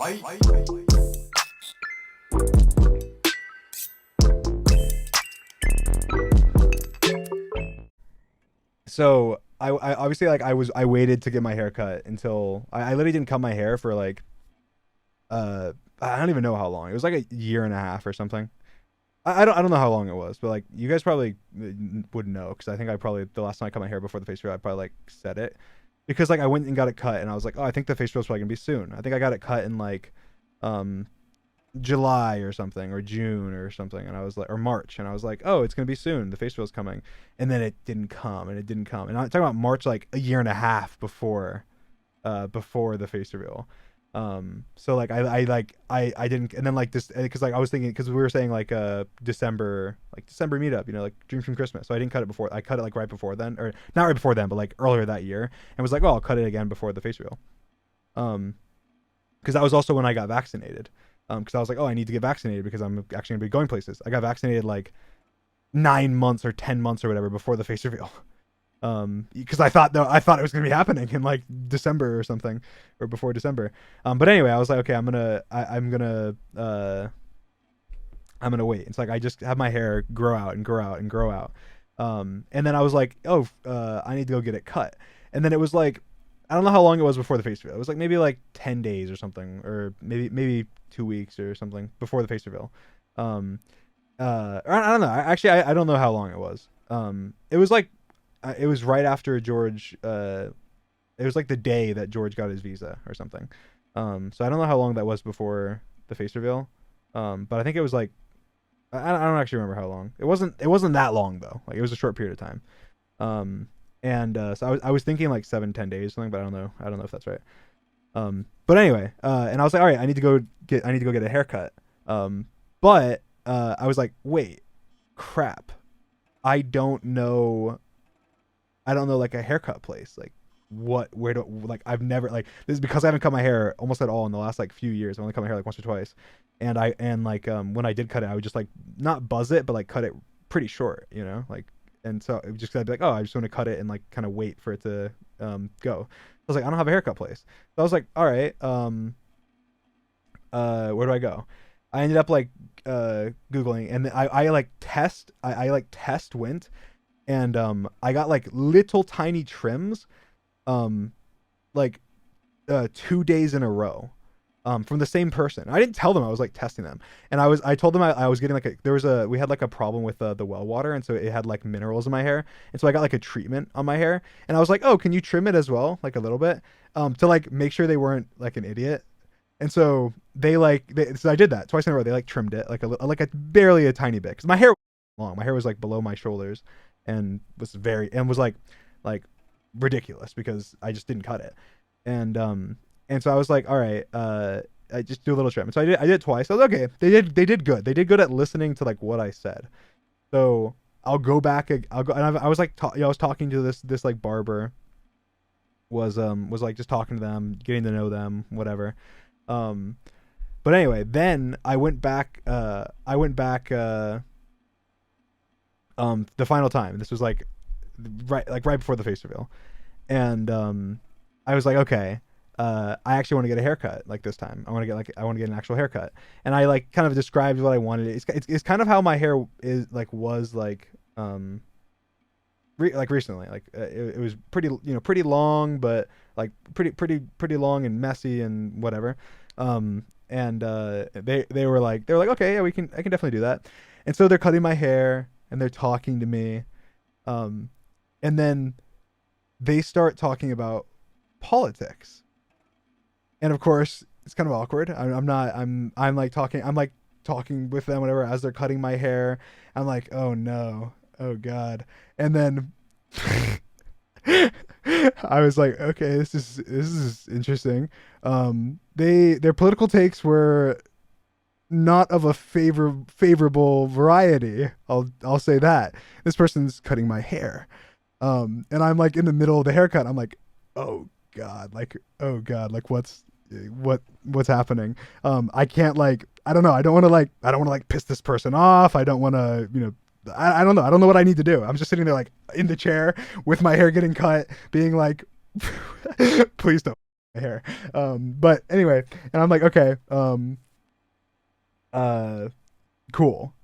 So I obviously like I waited to get my hair cut until I literally didn't cut my hair for like I don't even know how long. It was like a year and a half or something. I don't know how long it was, but like you guys probably would know because I think I probably the last time I cut my hair before the face reveal I probably like said it because like I went and got it cut and I was like, oh, I think the face reveal's probably gonna be soon. I think I got it cut in like um July or something or June or something, and I was like, or March, and I was like, oh, it's gonna be soon. The face reveal's coming, and then it didn't come, and it didn't come, and I'm talking about March like a year and a half before the face reveal. So like I didn't, and then like this because like I was thinking because we were saying like December meetup, you know, like dreams from Christmas. So I didn't cut it before. I cut it like right before then, or not right before then, but like earlier that year, and was like, oh, I'll cut it again before the face reveal. Because that was also when I got vaccinated. Because I was like, oh, I need to get vaccinated because I'm actually gonna be going places. I got vaccinated like 9 months or 10 months or whatever before the face reveal. Because I thought it was gonna be happening in like December or something, or before December. But anyway, I was like, okay, I'm gonna wait. It's like I just have my hair grow out and grow out and grow out. And then I was like, oh, I need to go get it cut. And then it was like, I don't know how long it was before the face reveal. It was like maybe like 10 days or something, or maybe 2 weeks or something before the face reveal. Or I don't know. I don't know how long it was. It was like it was right after George. It was like the day that George got his visa or something. So I don't know how long that was before the face reveal. But I think it was like I don't actually remember how long. It wasn't that long though. Like it was a short period of time. So I was thinking like 7-10 days or something, but I don't know if that's right. But anyway, and I was like, all right, I need to go get a haircut. But I was like, wait, crap, I don't know like a haircut place. Like where do like I've never like this is because I haven't cut my hair almost at all in the last like few years. I only cut my hair like once or twice, and when I did cut it, I would just like not buzz it, but like cut it pretty short, you know, like. And so it was just I'd be like, oh, I just want to cut it and like kind of wait for it to go. I was like, I don't have a haircut place. So I was like, all right, where do I go? I ended up like Googling, and I like test went, and I got like little tiny trims, like 2 days in a row. From the same person. I didn't tell them I was like testing them, and I told them I was getting like we had like a problem with the well water, and so it had like minerals in my hair, and so I got like a treatment on my hair, and I was like, oh, can you trim it as well, like a little bit, to like make sure they weren't like an idiot, and so so I did that twice in a row. They like trimmed it like barely a tiny bit because my hair was long. My hair was like below my shoulders, and was like ridiculous because I just didn't cut it, and so I was like, all right, I just do a little trim. And so I did it twice. I was like, okay, they did good. They did good at listening to like what I said. So I'll go back. I'll go, and I was like, I was talking to this like barber. Was like just talking to them, getting to know them, whatever. But anyway, then I went back. The final time. This was like right before the face reveal, and I was like, okay. I actually want to get a haircut like this time. I want to get an actual haircut, and I like kind of described what I wanted. It's kind of how my hair was recently. Like it was pretty long, but like pretty long and messy and whatever. They were like okay, yeah, I can definitely do that. And so they're cutting my hair and they're talking to me, and then they start talking about politics. And of course, it's kind of awkward. I'm like talking with them, whatever, as they're cutting my hair. I'm like, oh no, oh god. And then I was like, okay, this is interesting. Their political takes were not of a favorable variety. I'll say that. This person's cutting my hair. And I'm like in the middle of the haircut. I'm like, oh god, like what's happening. I can't like I don't know. I don't want to like piss this person off. I don't want to, I don't know. I don't know what I need to do. I'm just sitting there like in the chair with my hair getting cut, being like, please don't. hair. But anyway, and I'm like, okay, uh, cool.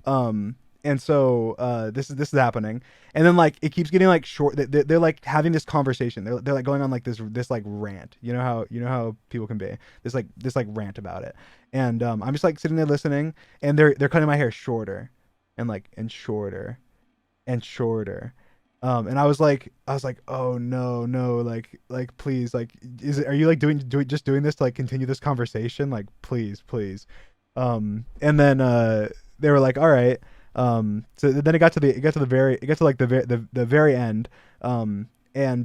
And so this is happening, and then like it keeps getting like short. They're like having this conversation. They're like going on like this like rant. You know how people can be this like rant about it. And I'm just like sitting there listening, and they're cutting my hair shorter, and shorter and shorter. And I was like, oh no, no, like please, like, are you like doing this to like continue this conversation? Like, please, please. And then they were like, all right. So then it got to like the very end. And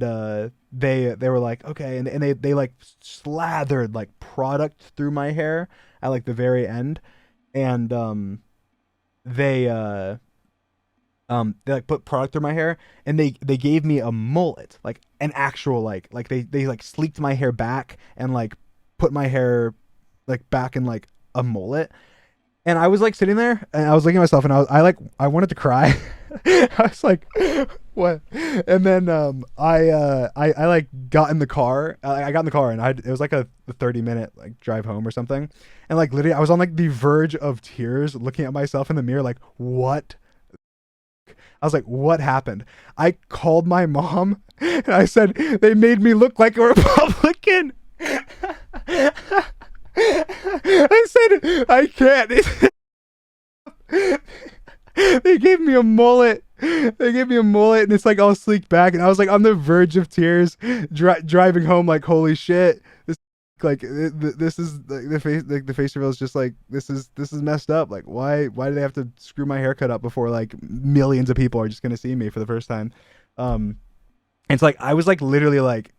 they were like, okay, and they like slathered like product through my hair at like the very end. And they they like put product through my hair, and they gave me a mullet, like an actual like they like sleeked my hair back and like put my hair like back in like a mullet. And I was like sitting there, and I was looking at myself, and I wanted to cry. I was like, what? And then I like got in the car. I got in the car, and it was like a 30-minute like drive home or something. And like literally I was on like the verge of tears looking at myself in the mirror, like, what? I was like, what happened? I called my mom, and I said, they made me look like a Republican. I said, I can't. They gave me a mullet. They gave me a mullet, and it's like all sleeked back. And I was like on the verge of tears, driving home, like, holy shit. This is like the face reveal is just like, this is messed up. Like, why do they have to screw my haircut up before like millions of people are just gonna see me for the first time? And it's like I was like literally like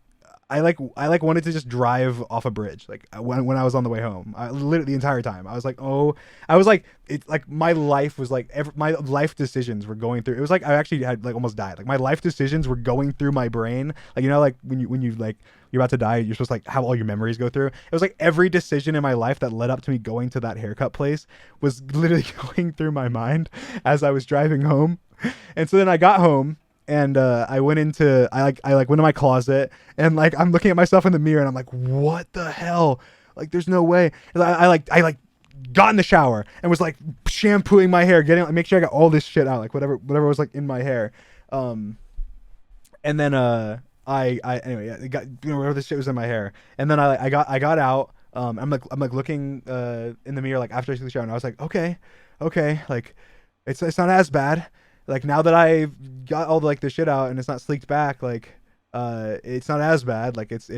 I like wanted to just drive off a bridge like when I was on the way home. I literally the entire time I was like, oh, I was like, it's like my life was like my life decisions were going through. It was like I actually had like almost died. Like my life decisions were going through my brain. Like, you know, like when you like you're about to die, you're supposed to like have all your memories go through. It was like every decision in my life that led up to me going to that haircut place was literally going through my mind as I was driving home. And so then I got home, and I went to my closet, and like I'm looking at myself in the mirror, and I'm like, what the hell? Like, there's no way. And I got in the shower and was like shampooing my hair, getting, make sure I got all this shit out, like whatever was like in my hair. Um and then I anyway, yeah, it got, whatever this shit was in my hair. And then I got out. I'm like looking in the mirror like after I took the shower, and I was like, okay, like it's not as bad. Like, now that I've got all like the shit out and it's not sleeked back, like it's not as bad. Like, it's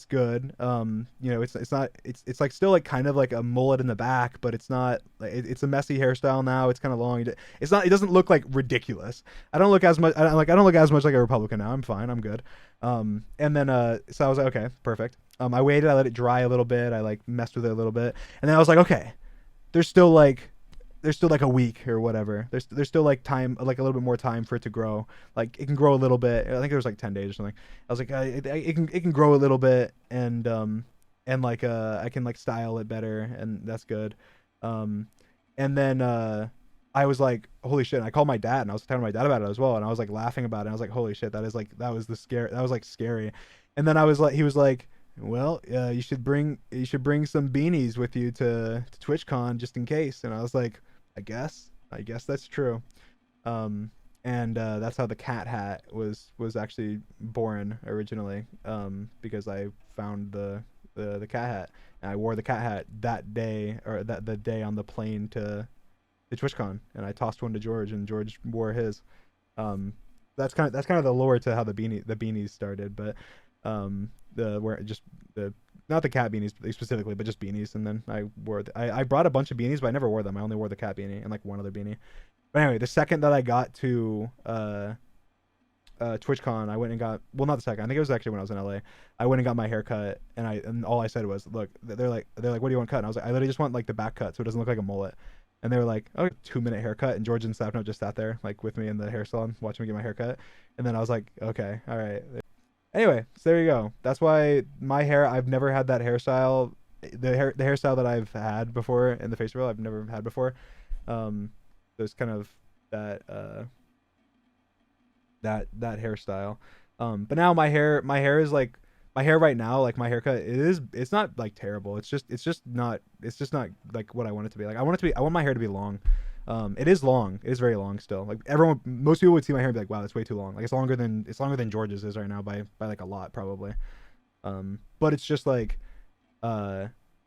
good. You know, it's not, it's like still like kind of like a mullet in the back, but it's not like it's a messy hairstyle now. It's kind of long. It's not, it doesn't look like ridiculous. I don't look as much, I don't look as much like a Republican now. I'm fine. I'm good. And then so I was like, okay, perfect. I waited, I let it dry a little bit. I like messed with it a little bit. And then I was like, okay, there's still like a week or whatever. There's still like time, like a little bit more time for it to grow. Like, it can grow a little bit. I think it was like 10 days or something. I was like, it can grow a little bit, and like I can like style it better, and that's good. Um, and then I was like, holy shit! And I called my dad, and I was telling my dad about it as well, and I was like laughing about it. And I was like, holy shit, that was like scary. And then he was like, well, you should bring some beanies with you to TwitchCon just in case. And I was like, I guess that's true. And that's how the cat hat was actually born originally. Because I found the cat hat, and I wore the cat hat that day, or that the day on the plane to TwitchCon, and I tossed one to George, and George wore his. Um, that's kind of the lore to how the beanies started. But the where just the not the cat beanies specifically, but just beanies. And then I brought a bunch of beanies, but I never wore them. I only wore the cat beanie and like one other beanie. But anyway, the second that I got to TwitchCon, I went and got, well, not the second. I think it was actually when I was in LA. I went and got my hair cut, and all I said was, look, they're like, what do you want cut? And I was like, I literally just want like the back cut so it doesn't look like a mullet. And they were like, oh, 2-minute haircut. And George and Sapno just sat there like with me in the hair salon watching me get my haircut. And then I was like, okay, all right. Anyway, so there you go. That's why my hair, I've never had that hairstyle. The hairstyle that I've had before in the face reveal, I've never had before. There's kind of that that hairstyle. But now my hair is like, my hair right now, like my haircut, it's not like terrible. It's just not like what I want it to be. Like I want my hair to be long. It is long. It is very long still. Like most people would see my hair and be like, wow, that's way too long. Like it's longer than George's is right now by like a lot probably. But it's just like,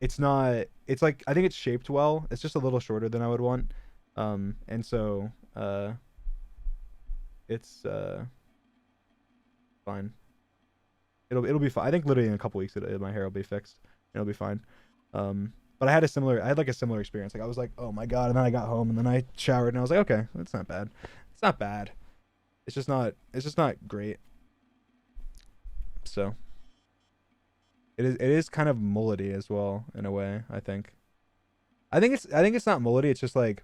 it's not. It's like I think it's shaped well. It's just a little shorter than I would want. And so it's fine. It'll be fine. I think literally in a couple weeks my hair will be fixed. And it'll be fine. But I had like a similar experience. Like I was like, oh my god, and then I got home and then I showered and I was like, okay, that's not bad. It's not bad. It's just not great. So it is kind of mullety as well in a way, I think. I think it's not mullety, it's just like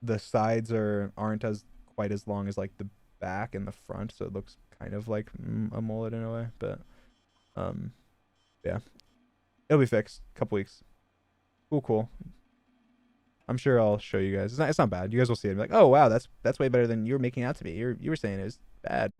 the sides aren't as quite as long as like the back and the front, so it looks kind of like a mullet in a way, but um yeah. It'll be fixed. Couple weeks. Cool. I'm sure I'll show you guys. It's not bad. You guys will see it and be like, oh wow, that's way better than you were making out to be. You were saying it was bad.